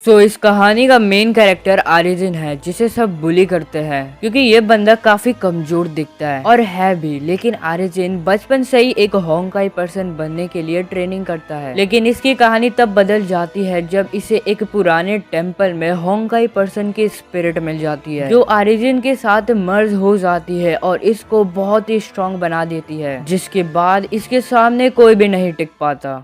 इस कहानी का मेन कैरेक्टर आरिजिन है, जिसे सब बुली करते हैं क्योंकि ये बंदा काफी कमजोर दिखता है और है भी। लेकिन आरिजिन बचपन से ही एक होंकाई पर्सन बनने के लिए ट्रेनिंग करता है। लेकिन इसकी कहानी तब बदल जाती है जब इसे एक पुराने टेम्पल में होंकाई पर्सन की स्पिरिट मिल जाती है, जो आरिजिन के साथ मर्ज हो जाती है और इसको बहुत ही स्ट्रॉन्ग बना देती है, जिसके बाद इसके सामने कोई भी नहीं टिक पाता।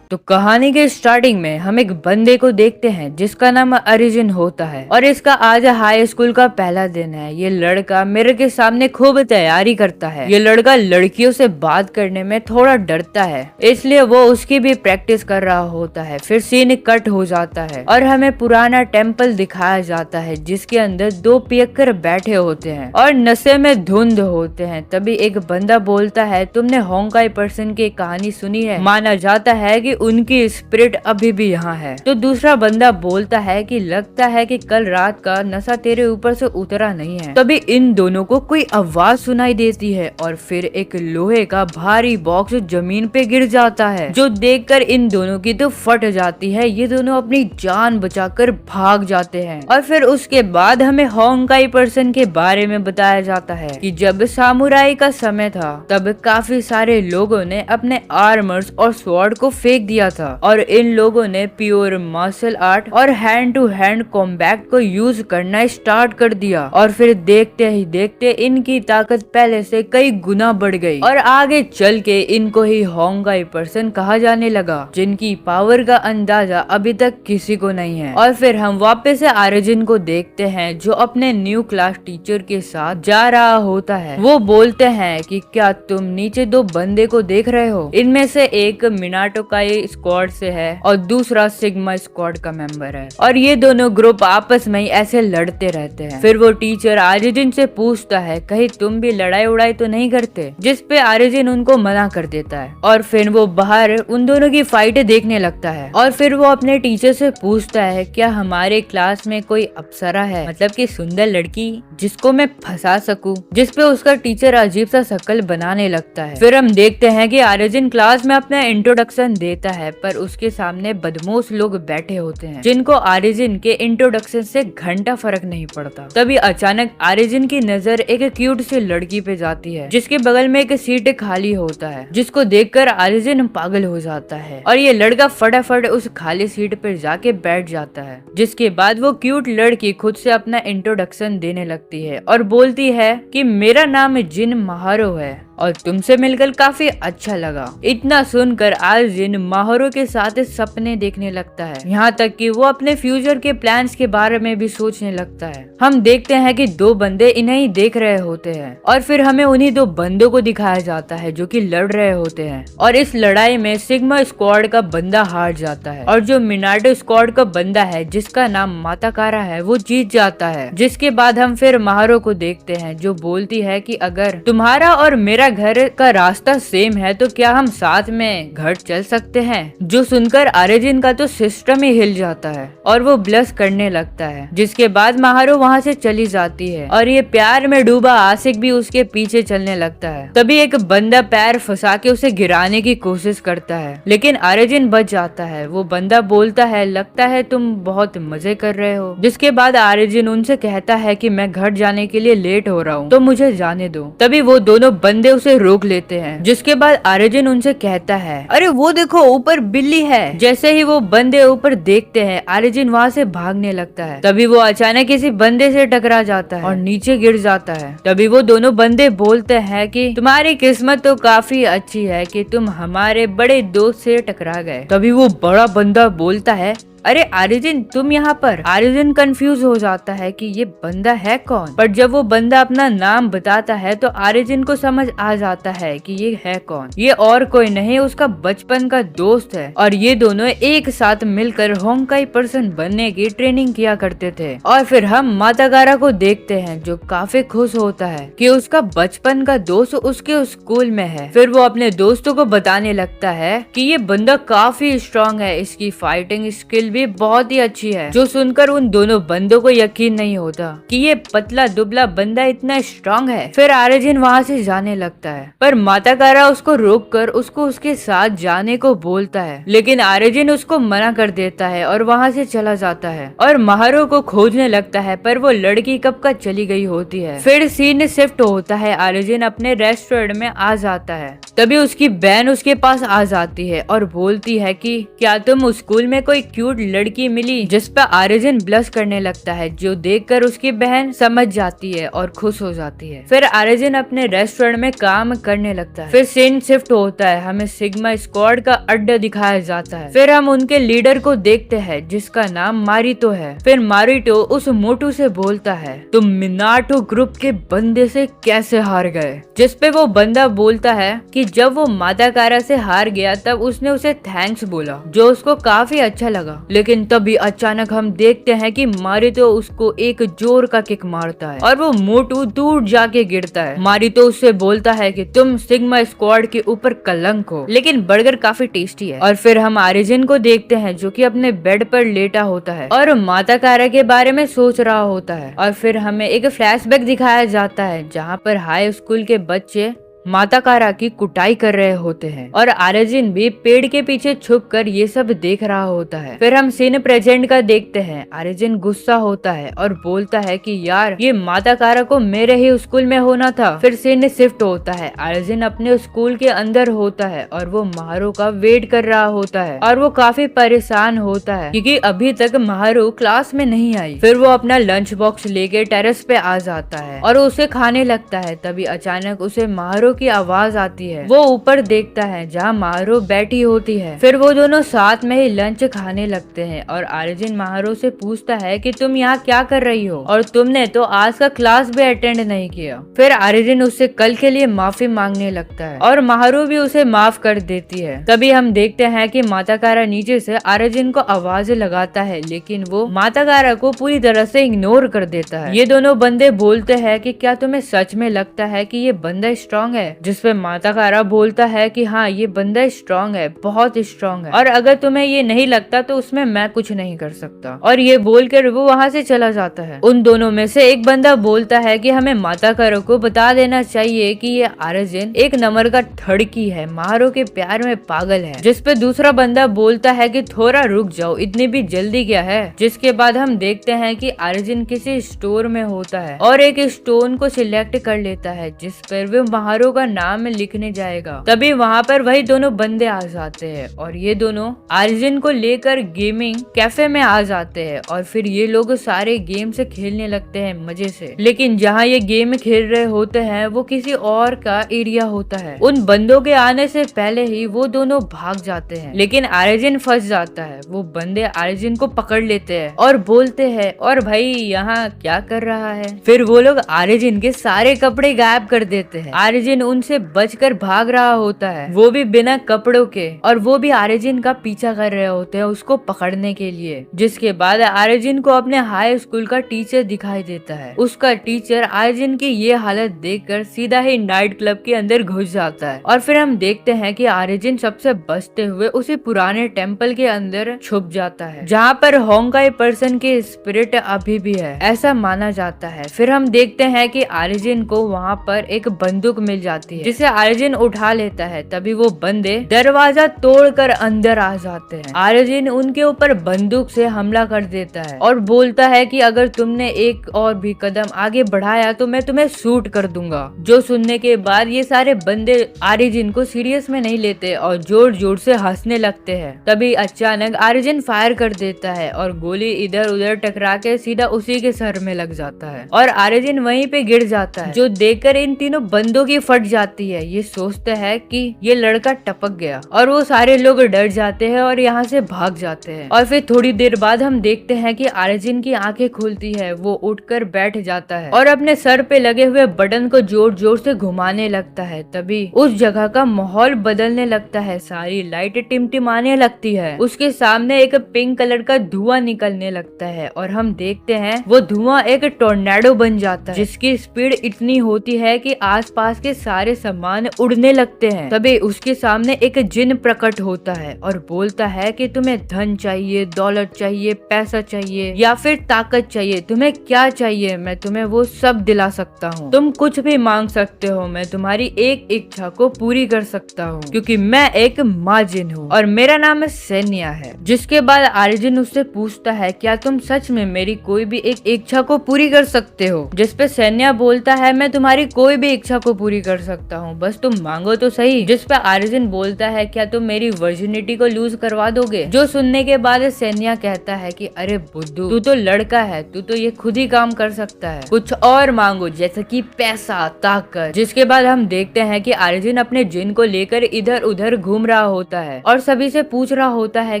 तो कहानी के स्टार्टिंग में हम एक बंदे को देखते हैं जिसका नाम अरिजिन होता है और इसका आज हाई स्कूल का पहला दिन है। ये लड़का मिरर के सामने खूब तैयारी करता है। ये लड़का लड़कियों से बात करने में थोड़ा डरता है, इसलिए वो उसकी भी प्रैक्टिस कर रहा होता है। फिर सीन कट हो जाता है और हमें पुराना टेम्पल दिखाया जाता है जिसके अंदर दो पियक्कर बैठे होते हैं और नशे में धुंध होते हैं। तभी एक बंदा बोलता है, तुमने होंकाई पर्सन की कहानी सुनी है? माना जाता है कि उनकी स्पिरिट अभी भी यहाँ है। तो दूसरा बंदा बोलता है कि लगता है कि कल रात का नशा तेरे ऊपर से उतरा नहीं है। तभी इन दोनों को कोई आवाज सुनाई देती है और फिर एक लोहे का भारी बॉक्स जमीन पे गिर जाता है, जो देखकर इन दोनों की तो फट जाती है। ये दोनों अपनी जान बचाकर भाग जाते हैं और फिर उसके बाद हमें होंकाई पर्सन के बारे में बताया जाता है कि जब सामुराई का समय था तब काफी सारे लोगों ने अपने आर्मर्स और स्वॉर्ड को फेंक दिया था और इन लोगों ने प्योर मार्शल आर्ट और हैंड टू हैंड कॉम्बैट को यूज करना स्टार्ट कर दिया और फिर देखते ही देखते इनकी ताकत पहले से कई गुना बढ़ गई और आगे चल के इनको ही होंकाई पर्सन कहा जाने लगा, जिनकी पावर का अंदाजा अभी तक किसी को नहीं है। और फिर हम वापस से आरिजिन को देखते हैं जो अपने न्यू क्लास टीचर के साथ जा रहा होता है। वो बोलते हैं कि क्या तुम नीचे दो बंदे को देख रहे हो? इनमें से एक मिनाटो का स्क्वाड से है और दूसरा सिग्मा स्क्वाड का मेंबर है और ये दोनों ग्रुप आपस में ही ऐसे लड़ते रहते हैं। फिर वो टीचर आरिजिन से पूछता है, कहीं तुम भी लड़ाई उड़ाई तो नहीं करते? जिस पे आरिजिन उनको मना कर देता है और फिर वो बाहर उन दोनों की फाइट देखने लगता है और फिर वो अपने टीचर से पूछता है, क्या हमारे क्लास में कोई अप्सरा है, मतलब कि सुंदर लड़की जिसको मैं फंसा सकूं? जिस पे उसका टीचर अजीब सा शक्ल बनाने लगता है। फिर हम देखते हैं कि आरिजिन क्लास में अपना इंट्रोडक्शन देता है पर उसके सामने बदमाश लोग बैठे होते हैं जिनको आरिजिन के इंट्रोडक्शन से घंटा फर्क नहीं पड़ता। तभी अचानक आरिजिन की नजर एक क्यूट सी लड़की पे जाती है जिसके बगल में एक सीट खाली होता है, जिसको देखकर आरिजिन पागल हो जाता है और ये लड़का फटाफट उस खाली सीट पर जाके बैठ जाता है। जिसके बाद वो क्यूट लड़की खुद से अपना इंट्रोडक्शन देने लगती है और बोलती है कि मेरा नाम जिन महारो है और तुमसे मिलकर काफी अच्छा लगा। इतना सुनकर आरिजिन माहरो के साथ सपने देखने लगता है, यहाँ तक कि वो अपने फ्यूचर के प्लान्स के बारे में भी सोचने लगता है। हम देखते हैं कि दो बंदे इन्हें ही देख रहे होते हैं और फिर हमें उन्हीं दो बंदों को दिखाया जाता है जो कि लड़ रहे होते हैं और इस लड़ाई में सिग्मा स्क्वाड का बंदा हार जाता है और जो मिनाटो स्क्वाड का बंदा है जिसका नाम माताकारा है वो जीत जाता है। जिसके बाद हम फिर माहरो को देखते हैं जो बोलती है कि अगर तुम्हारा और मेरा घर का रास्ता सेम है तो क्या हम साथ में घर चल सकते हैं? जो सुनकर आरिजिन का तो सिस्टम ही हिल जाता है और वो ब्लश करने लगता है। जिसके बाद माहरो वहाँ से चली जाती है और ये प्यार में डूबा आशिक भी उसके पीछे चलने लगता है। तभी एक बंदा पैर फंसा के उसे गिराने की कोशिश करता है लेकिन आरिजिन बच जाता है। वो बंदा बोलता है, लगता है तुम बहुत मजे कर रहे हो। जिसके बाद आरिजिन उनसे कहता है कि मैं घर जाने के लिए लेट हो रहा हूँ तो मुझे जाने दो। तभी वो दोनों बंदे उसे रोक लेते हैं। जिसके बाद आरिजिन उनसे कहता है, अरे वो देखो ऊपर बिल्ली है। जैसे ही वो बंदे ऊपर देखते हैं आरिजिन वहाँ से भागने लगता है। तभी वो अचानक किसी बंदे से टकरा जाता है और नीचे गिर जाता है। तभी वो दोनों बंदे बोलते हैं कि तुम्हारी किस्मत तो काफी अच्छी है कि तुम हमारे बड़े दोस्त से टकरा गए। तभी वो बड़ा बंदा बोलता है, अरे आरिजिन तुम यहाँ पर। आरिजिन कंफ्यूज हो जाता है कि ये बंदा है कौन, पर जब वो बंदा अपना नाम बताता है तो आरिजिन को समझ आ जाता है कि ये है कौन। ये और कोई नहीं उसका बचपन का दोस्त है और ये दोनों एक साथ मिलकर होंकाई पर्सन बनने की ट्रेनिंग किया करते थे। और फिर हम माताकारा को देखते हैं जो काफी खुश होता है कि उसका बचपन का दोस्त उसके स्कूल में है। फिर वो अपने दोस्तों को बताने लगता है कि ये बंदा काफी स्ट्रॉन्ग है, इसकी फाइटिंग स्किल भी बहुत ही अच्छी है, जो सुनकर उन दोनों बंदों को यकीन नहीं होता कि ये पतला दुबला बंदा इतना स्ट्रांग है। फिर आर्यन वहाँ से जाने लगता है, पर माता कारा उसको रोककर उसको उसके साथ जाने को बोलता है, लेकिन आर्यन उसको मना कर देता है और वहाँ से चला जाता है और महारो को खोजने लगता है, पर वो लड़की कब का चली गई होती है। फिर सीन शिफ्ट होता है, आर्यन अपने रेस्टोरेंट में आ जाता है। तभी उसकी बहन उसके पास आ जाती है और बोलती है कि क्या तुम स्कूल में कोई क्यूट लड़की मिली, जिस पर आर्यन ब्लश करने लगता है, जो देखकर उसकी बहन समझ जाती है और खुश हो जाती है। फिर आर्यन अपने रेस्टोरेंट में काम करने लगता है। फिर सीन शिफ्ट होता है, हमें सिग्मा स्क्वाड का अड्डा दिखाया जाता है। फिर हम उनके लीडर को देखते हैं जिसका नाम मारितो है। फिर मारितो उस मोटू से बोलता है, तुम मिनाटो ग्रुप के बंदे से कैसे हार गए, जिसपे वो बंदा बोलता है कि जब वो माता कारा से हार गया तब उसने उसे थैंक्स बोला, जो उसको काफी अच्छा लगा। लेकिन तभी अचानक हम देखते हैं कि मारितो उसको एक जोर का किक मारता है और वो मोटू दूर जाके गिरता है। मारितो उससे बोलता है कि तुम सिग्मा स्क्वाड के ऊपर कलंक हो, लेकिन बर्गर काफी टेस्टी है। और फिर हम आर्यन को देखते हैं जो कि अपने बेड पर लेटा होता है और माता कारा के बारे में सोच रहा होता है। और फिर हमें एक फ्लैशबैक दिखाया जाता है जहाँ पर हाई स्कूल के बच्चे माता कारा की कुटाई कर रहे होते हैं और आर्यन भी पेड़ के पीछे छुपकर ये सब देख रहा होता है। फिर हम सीन प्रेजेंट का देखते हैं, आर्यन गुस्सा होता है और बोलता है कि यार ये माता कारा को मेरे ही स्कूल में होना था। फिर सीन शिफ्ट होता है, आर्यन अपने स्कूल के अंदर होता है और वो महारो का वेट कर रहा होता है और वो काफी परेशान होता है क्योंकि अभी तक महारो क्लास में नहीं आई। फिर वो अपना लंच बॉक्स लेके टेरेस पे आ जाता है और उसे खाने लगता है। तभी अचानक उसे महारो की आवाज आती है। वो ऊपर देखता है जहाँ महारो बैठी होती है। फिर वो दोनों साथ में ही लंच खाने लगते हैं और आर्यन महारो से पूछता है कि तुम यहाँ क्या कर रही हो और तुमने तो आज का क्लास भी अटेंड नहीं किया। फिर आर्यन उससे कल के लिए माफी मांगने लगता है और महारो भी उसे माफ कर देती है। तभी हम देखते हैं कि माता कारा नीचे से आर्यन को आवाज लगाता है, लेकिन वो माता कारा को पूरी तरह से इग्नोर कर देता है। ये दोनों बंदे बोलते हैं कि क्या तुम्हें सच में लगता है कि ये बंदा स्ट्रांग है, जिसपे माता कारा बोलता है कि हाँ ये बंदा स्ट्रांग है, बहुत स्ट्रांग है, और अगर तुम्हें ये नहीं लगता तो उसमें मैं कुछ नहीं कर सकता। और ये बोलकर वो वहाँ से चला जाता है। उन दोनों में से एक बंदा बोलता है कि हमें माता कारा को बता देना चाहिए कि ये आर्यन एक नंबर का ठड़की है, महारो के प्यार में पागल है। जिसपे दूसरा बंदा बोलता है कि थोड़ा रुक जाओ, इतनी भी जल्दी क्या है। जिसके बाद हम देखते हैं कि आर्यन किसी स्टोर में होता है और एक स्टोन को सिलेक्ट कर लेता है जिस पर वो महारो का नाम लिखने जाएगा। तभी वहाँ पर वही दोनों बंदे आ जाते हैं और ये दोनों आर्यन को लेकर गेमिंग कैफे में आ जाते हैं और फिर ये लोग सारे गेम से खेलने लगते हैं मजे से। लेकिन जहाँ ये गेम खेल रहे होते हैं वो किसी और का एरिया होता है। उन बंदों के आने से पहले ही वो दोनों भाग जाते हैं, लेकिन आर्यन फंस जाता है। वो बंदे आर्यन को पकड़ लेते हैं और बोलते हैं और भाई यहाँ क्या कर रहा है। फिर वो लोग आर्यन के सारे कपड़े गायब कर देते हैं। आर्यन उनसे बचकर भाग रहा होता है, वो भी बिना कपड़ों के, और वो भी आर्यन का पीछा कर रहे होते हैं उसको पकड़ने के लिए। जिसके बाद आर्यन को अपने हाई स्कूल का टीचर दिखाई देता है। उसका टीचर आर्यन की ये हालत देखकर सीधा ही नाइट क्लब के अंदर घुस जाता है और फिर हम देखते हैं कि आर्यन सबसे बचते हुए उसी पुराने टेम्पल के अंदर छुप जाता है जहाँ पर होंकाई पर्सन के स्पिरिट अभी भी है, ऐसा माना जाता है। फिर हम देखते हैं कि आर्यन को वहाँ पर एक बंदूक मिल जाती है जिसे आर्यन उठा लेता है। तभी वो बंदे दरवाजा तोड़कर अंदर आ जाते हैं। आर्यन उनके ऊपर बंदूक से हमला कर देता है और बोलता है कि अगर तुमने एक और भी कदम आगे बढ़ाया तो मैं तुम्हें शूट कर दूंगा। जो सुनने के बाद ये सारे बंदे आर्यन को सीरियस में नहीं लेते और जोर जोर से हंसने लगते हैं। तभी अचानक आर्यन फायर कर देता है और गोली इधर उधर टकरा के सीधा उसी के सर में लग जाता है और आर्यन वहीं पे गिर जाता है, जो देखकर इन तीनों बंदों की फट जाती है। ये सोचते हैं कि ये लड़का टपक गया और वो सारे लोग डर जाते हैं और यहाँ से भाग जाते हैं। और फिर थोड़ी देर बाद हम देखते हैं कि आर्यन की आंखें खुलती है, वो उठकर बैठ जाता है और अपने सर पे लगे हुए बटन को जोर जोर से घुमाने लगता है। तभी उस जगह का माहौल बदलने लगता है, सारी लाइट टिमटिमाने लगती है। उसके सामने एक पिंक कलर का धुआं निकलने लगता है और हम देखते हैं वो धुआं एक टोर्नेडो बन जाता है जिसकी स्पीड इतनी होती है कि आसपास के सारे सामान उड़ने लगते हैं। तभी उसके सामने एक जिन प्रकट होता है और बोलता है कि तुम्हें धन चाहिए, दौलत चाहिए, पैसा चाहिए या फिर ताकत चाहिए, तुम्हें क्या चाहिए, मैं तुम्हें वो सब दिला सकता हूँ। तुम कुछ भी मांग सकते हो, मैं तुम्हारी एक इच्छा को पूरी कर सकता हूँ, क्योंकि मैं एक माँ जिन हूँ और मेरा नाम सेन्या है। जिसके बाद आर्जुन उससे पूछता है, क्या तुम सच में मेरी कोई भी एक इच्छा को पूरी कर सकते हो? जिसपे सेन्या बोलता है, मैं तुम्हारी कोई भी इच्छा को पूरी कर सकता हूँ, बस तुम मांगो तो सही। जिसपे आर्जुन बोलता है, क्या तुम मेरी वर्जिनिटी को लूज करवा दोगे? जो सुनने के बाद सेन्या कहता है कि अरे बुद्धू, तू तो लड़का है, तू तो ये खुद ही काम कर सकता है, कुछ और मांगो जैसे कि पैसा, ताकत। जिसके बाद हम देखते हैं कि आर्जुन अपने जिन को लेकर इधर उधर घूम रहा होता है और सभी से पूछ रहा होता है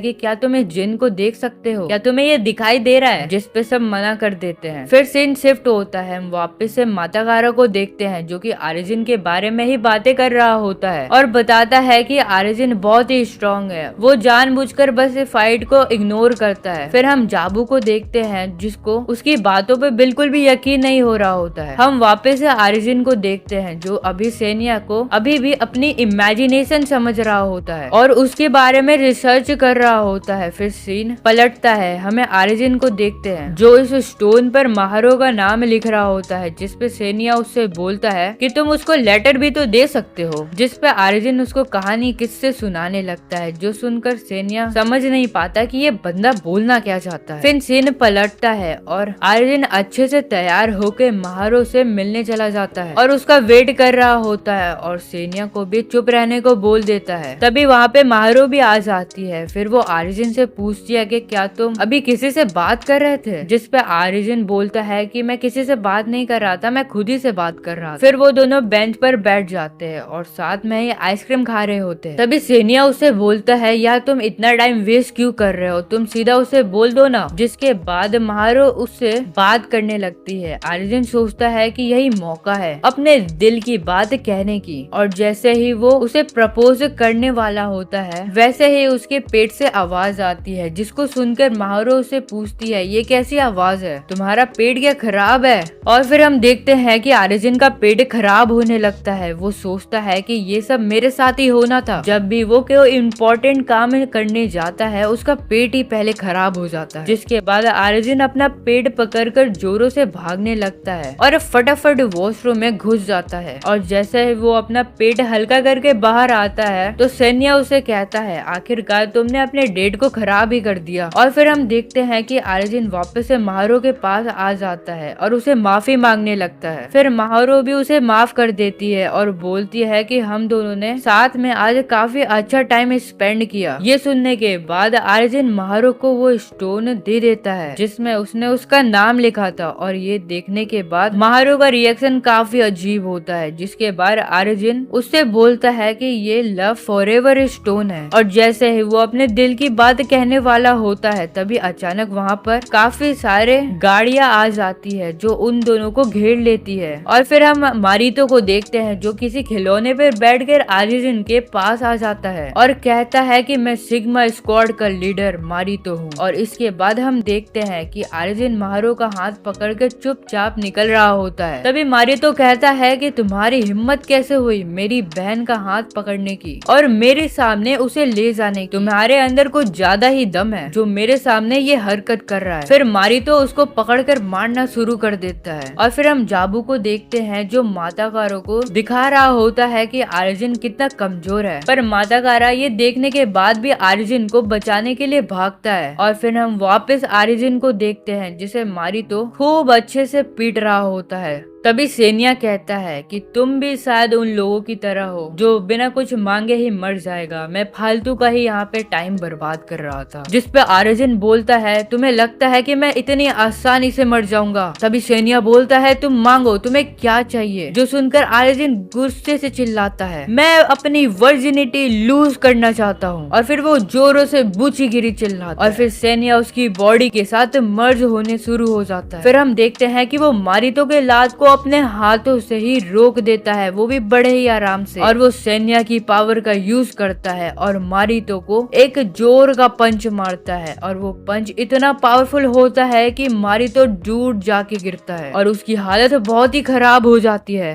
कि क्या तुम इस जिन को देख सकते हो, क्या तुम्हें ये दिखाई दे रहा है? जिसपे सब मना कर देते हैं। फिर सीन शिफ्ट होता है, हम वापस से माता गारा को देखते हैं जो कि आर्जुन के बारे में ही बातें कर रहा होता है और बताता है कि आर्जुन बहुत ही स्ट्रॉन्ग है, वो जानबूझकर बस फाइट को इग्नोर करता है। फिर हम जाबू को देखते हैं जिसको उसकी बातों पे बिल्कुल भी यकीन नहीं हो रहा होता है। हम वापस से आर्जुन को देखते हैं जो अभी सेन्या को अभी भी अपनी इमेजिनेशन समझ रहा होता है और उसके बारे में रिसर्च कर रहा होता है। फिर सीन पलटता है, हमें आर्जुन को देखते हैं जो इस स्टोन पर महारो का नाम लिख रहा होता है। जिसपे सेन्या उससे बोलता है कि तुम उसको लेटर भी तो दे सकते हो। जिसपे आर्जुन उसको कहानी किससे सुनाने लगता है, जो सुनकर सेन्या समझ नहीं पाता कि ये बंदा बोलना क्या चाहता है। फिर सीन पलटता है और आर्जुन अच्छे से तैयार होकर महारो से मिलने चला जाता है और उसका वेट कर रहा होता है और सेन्या को भी चुप रहने को बोल देता है। तभी वहाँ पे महारो भी आ जाती है। फिर वो आर्जुन से पूछती है कि क्या तुम अभी किसी से बात कर रहे थे? जिसपे आर्जुन बोलता है कि मैं किसी से बात नहीं कर रहा था, मैं खुद ही से बात कर रहा था। फिर वो दोनों बेंच पर बैठ जाते हैं और साथ में ही आइसक्रीम खा रहे होते हैं। तभी सेन्या उससे बोलता है, यार तुम इतना टाइम वेस्ट क्यों कर रहे हो, तुम सीधा उसे बोल दो ना। जिसके बाद महारो उससे बात करने लगती है। आर्जुन सोचता है कि यही मौका है अपने दिल की बात कहने की और जैसे ही वो उसे प्रपोज करने वाला होता है वैसे ही उसके पेट से आवाज आती है, जिसको सुनकर महारो उसे पूछती है, ये कैसी आवाज है, तुम्हारा पेट क्या खराब है? और फिर हम देखते हैं कि आर्जुन का पेट खराब होने लगता है। वो सोचता है कि ये सब मेरे साथ ही होना था। जब भी वो कोई इम्पोर्टेंट काम करने जाता है उसका पेट ही पहले खराब हो जाता है। जिसके बाद आर्जुन अपना पेट पकड़कर जोरों से भागने लगता है और फटाफट वॉशरूम में घुस जाता है और जैसे ही वो अपना पेट हल्का करके बाहर आता है तो सेन्या उसे कहता है, आखिरकार तुमने अपने डेट को खराब ही कर दिया। और फिर हम देखते हैं कि आर्जुन वापस से महारो के पास आ जाता है और उसे माफी मांगने लगता है। फिर महारो भी उसे माफ कर देती है और बोलती है कि हम दोनों ने साथ में आज काफी अच्छा टाइम स्पेंड किया। ये सुनने के बाद आर्जुन महारो को वो स्टोन दे देता है जिसमें उसने उसका नाम लिखा था और ये देखने के बाद महारो का रिएक्शन काफी अजीब होता है। जिसके बाद आर्जुन उससे बोलता है कि ये लव फॉरएवर स्टोन है और जैसे ही वो अपने दिल की बात कहने वाला होता है तभी अचानक वहाँ पर काफी सारे गाड़ियां आ जाती है जो उन दोनों को घेर लेती है। और फिर हम मारितो को देखते हैं जो किसी खिलौने पर बैठकर आर्जुन के पास आ जाता है और कहता है कि मैं सिग्मा स्क्वाड का लीडर मारितो हूँ। और इसके बाद हम देखते हैं कि आर्जुन महारो का हाथ पकड़कर चुपचाप निकल रहा होता है। तभी मारितो कहता है कि तुम्हारी हिम्मत कैसे हुई मेरी बहन का हाथ पकड़ने की और मेरे सामने उसे ले जाने की? तुम्हारे अंदर कुछ ज्यादा ही दम है जो मेरे सामने ये हरकत कर रहा है। फिर मारितो उसको पकड़कर मारना शुरू कर देता है। और फिर हम जाबू को देखते हैं जो माता कारो को दिखा रहा होता है कि आर्जुन कितना कमजोर है, पर माता कारा ये देखने के बाद भी आर्जुन को बचाने के लिए भागता है। और फिर हम वापस आर्जुन को देखते हैं जिसे मारितो खूब अच्छे से पीट रहा होता है। तभी सेन्या कहता है कि तुम भी शायद उन लोगों की तरह हो जो बिना कुछ मांगे ही मर जाएगा, मैं फालतू का ही यहाँ पे टाइम बर्बाद कर रहा था। जिसपे आर्जुन बोलता है, तुम्हें लगता है कि मैं इतनी आसानी से मर जाऊंगा? तभी सेन्या बोलता है, तुम मांगो, तुम्हें क्या चाहिए? जो सुनकर आर्जुन गुस्से से चिल्लाता है, मैं अपनी वर्जिनिटी लूज करना चाहता हूँ। और फिर वो जोरों से बुचीगिरी चिल्लाता और फिर सेन्या उसकी बॉडी के साथ मर्ज होने शुरू हो जाता है। फिर हम देखते हैं कि वो मारितो के लात को अपने हाथों से ही रोक देता है, वो भी बड़े ही आराम से। और वो सेन्या की पावर का यूज करता है और मारितो को एक जोर का पंच मारता है और वो पंच इतना पावरफुल होता है कि मारितो दूर जाके गिरता है और उसकी हालत बहुत ही खराब हो जाती है।